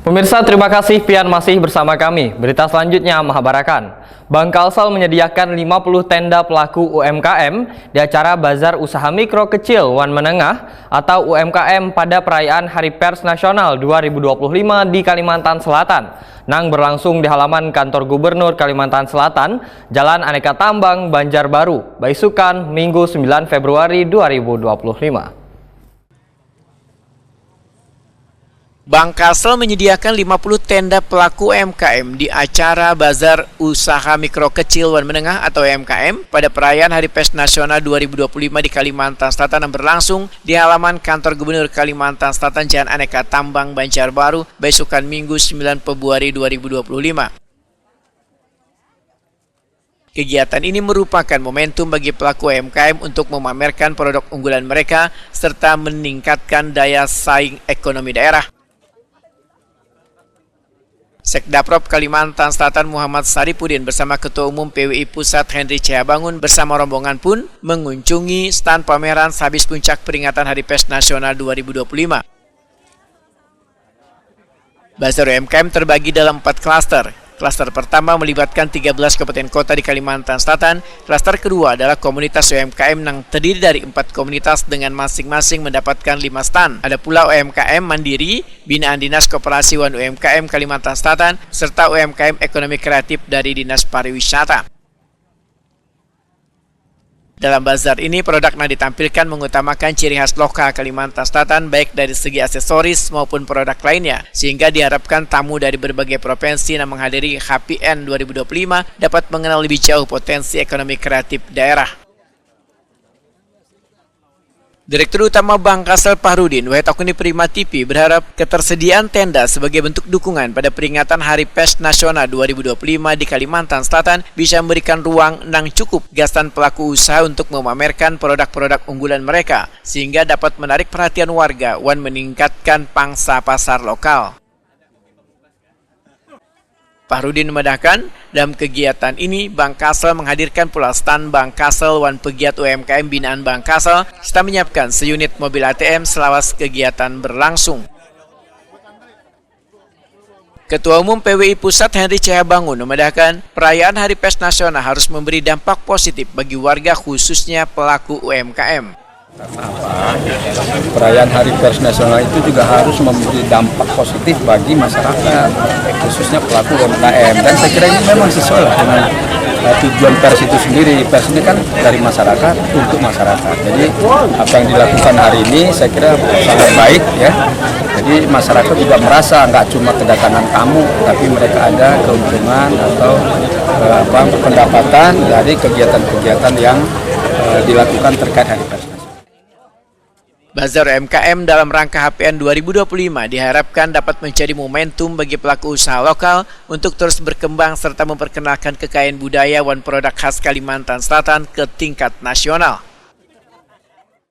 Pemirsa, terima kasih Pian masih bersama kami. Berita selanjutnya Mahabarakan. Bank Kalsel menyediakan 50 tenda pelaku UMKM di acara Bazar Usaha Mikro Kecil Wan Menengah atau UMKM pada perayaan Hari Pers Nasional 2025 di Kalimantan Selatan. Nang berlangsung di halaman kantor Gubernur Kalimantan Selatan, Jalan Aneka Tambang, Banjarbaru, Baisukan, Minggu 9 Februari 2025. Bank Kalsel menyediakan 50 tenda pelaku UMKM di acara Bazar Usaha Mikro Kecil Wan Menengah atau UMKM pada perayaan Hari Pers Nasional 2025 di Kalimantan Selatan yang berlangsung di halaman kantor Gubernur Kalimantan Selatan Jalan Aneka Tambang, Banjarbaru, Baisukan, Minggu 9 Februari 2025. Kegiatan ini merupakan momentum bagi pelaku UMKM untuk memamerkan produk unggulan mereka serta meningkatkan daya saing ekonomi daerah. Sekdaprop Kalimantan Selatan Muhammad Saripudin bersama Ketua Umum PWI Pusat Henry Cehabangun bersama rombongan pun mengunjungi stand pameran sehabis puncak peringatan Hari Pers Nasional 2025. Bazar UMKM terbagi dalam 4 klaster. Klaster pertama melibatkan 13 kabupaten kota di Kalimantan Selatan. Klaster kedua adalah komunitas UMKM yang terdiri dari 4 komunitas dengan masing-masing mendapatkan 5 stand. Ada pula UMKM Mandiri, binaan Dinas Koperasi Wan UMKM Kalimantan Selatan, serta UMKM Ekonomi Kreatif dari Dinas Pariwisata. Dalam bazar ini, produk yang ditampilkan mengutamakan ciri khas lokal Kalimantan Selatan baik dari segi aksesoris maupun produk lainnya, sehingga diharapkan tamu dari berbagai provinsi yang menghadiri HPN 2025 dapat mengenal lebih jauh potensi ekonomi kreatif daerah. Direktur Utama Bank Kalsel Fahrudin Wahidakuni Prima TV berharap ketersediaan tenda sebagai bentuk dukungan pada peringatan Hari Pers Nasional 2025 di Kalimantan Selatan bisa memberikan ruang yang cukup gasan pelaku usaha untuk memamerkan produk-produk unggulan mereka sehingga dapat menarik perhatian warga dan meningkatkan pangsa pasar lokal. Fahrudin menambahkan, dalam kegiatan ini Bank Kalsel menghadirkan pula stand Bank Kalsel wan pegiat UMKM binaan Bank Kalsel serta menyiapkan seunit mobil ATM selawas kegiatan berlangsung. Ketua Umum PWI Pusat Henry Cehabangun memandangkan perayaan Hari Pers Nasional harus memberi dampak positif bagi warga khususnya pelaku UMKM. Perayaan Hari Pers Nasional itu juga harus memberi dampak positif bagi masyarakat, khususnya pelaku UMKM. Dan saya kira ini memang sesuai dengan tujuan pers itu sendiri. Pers ini kan dari masyarakat untuk masyarakat. Jadi apa yang dilakukan hari ini saya kira sangat baik ya. Jadi masyarakat juga merasa nggak cuma kedatangan tamu, tapi mereka ada keuntungan atau pendapatan dari kegiatan-kegiatan yang dilakukan terkait Hari Pers. Bazar UMKM dalam rangka HPN 2025 diharapkan dapat menjadi momentum bagi pelaku usaha lokal untuk terus berkembang serta memperkenalkan kekayaan budaya dan produk khas Kalimantan Selatan ke tingkat nasional.